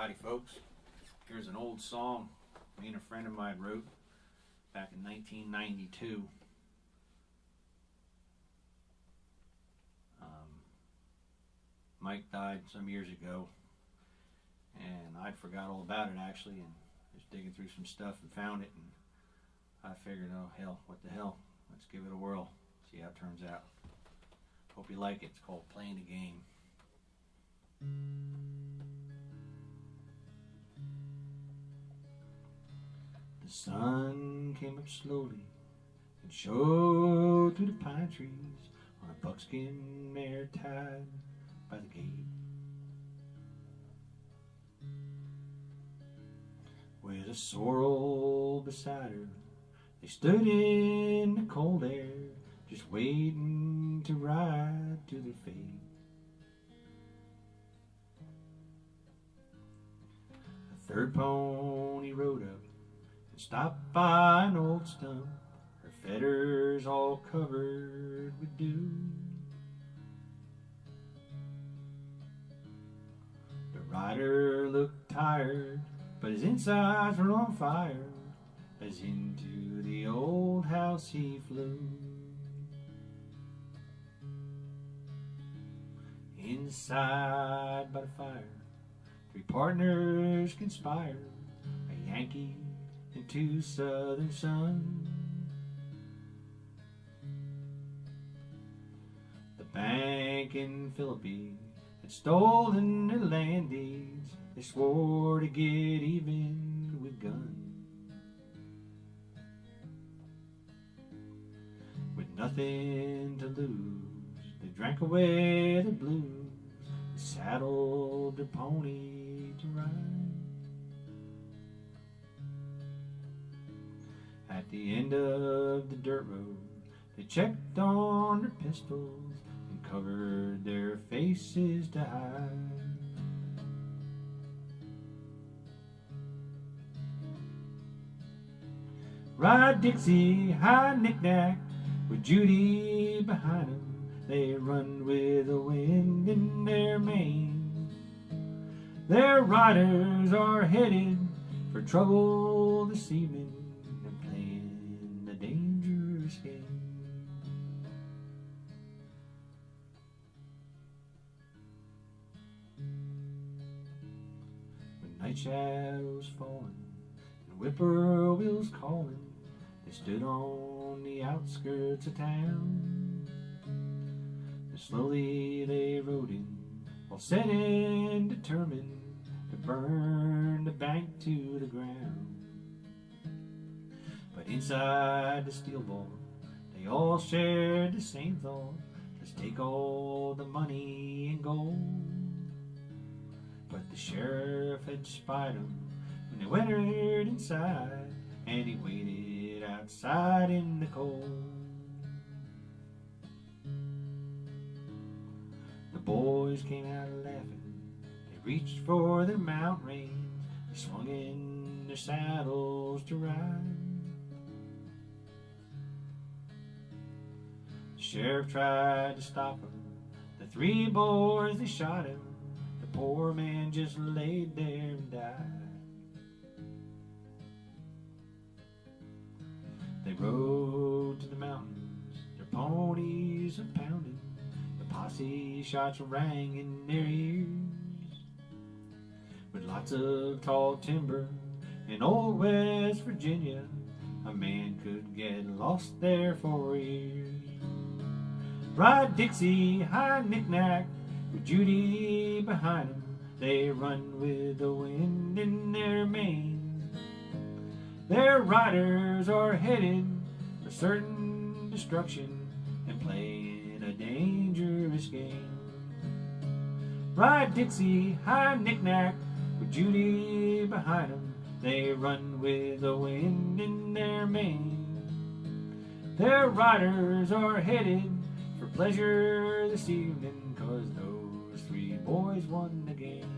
Howdy folks, here's an old song me and a friend of mine wrote back in 1992. Mike died some years ago and I'd forgot all about it actually, and just digging through some stuff and found it, and I figured, oh hell, what the hell, let's give it a whirl, see how it turns out. Hope you like it. It's called Playing the Game. The sun came up slowly and showed through the pine trees on a buckskin mare tied by the gate. With a sorrel beside her, they stood in the cold air, just waiting to ride to their fate. The third pony rode up and stopped by an old stump, her feathers all covered with dew. The rider looked tired, but his insides were on fire, as into the old house he flew. Inside by the fire, three partners conspired, a Yankee and two Southern sons. The bank in Philippines had stolen their land deeds. They swore to get even with guns. With nothing to lose, they drank away the blues and saddled their pony to ride. At the end of the dirt road, they checked on their pistols and covered their faces to hide. Ride Dixie, high knick-knack, with Judy behind them. They run with the wind in their mane. Their riders are headed for trouble this evening and playing a dangerous game. When night shadows falling and whippoorwills calling, they stood on the outskirts of town. And slowly they rode in, all set and determined to burn the bank to the ground. But inside the steel ball, they all shared the same thought: let's take all the money and gold. But the sheriff had spied them when they went inside, and he waited outside in the cold. The boys came out laughing, they reached for their mount reins, they swung in their saddles to ride. The sheriff tried to stop him, the three boys they shot him, the poor man just laid there and died. They rode to the mountains, their ponies a pounding, the posse shots rang in their ears. With lots of tall timber in old West Virginia, a man could get lost there for years. Ride Dixie, high knick-knack, with Judy behind them. They run with the wind in their mane. Their riders are headed for certain destruction and playing a dangerous game. Ride Dixie, high knick-knack, with Judy behind them. They run with the wind in their mane. Their riders are headed for pleasure this evening, 'cause those three boys won the game.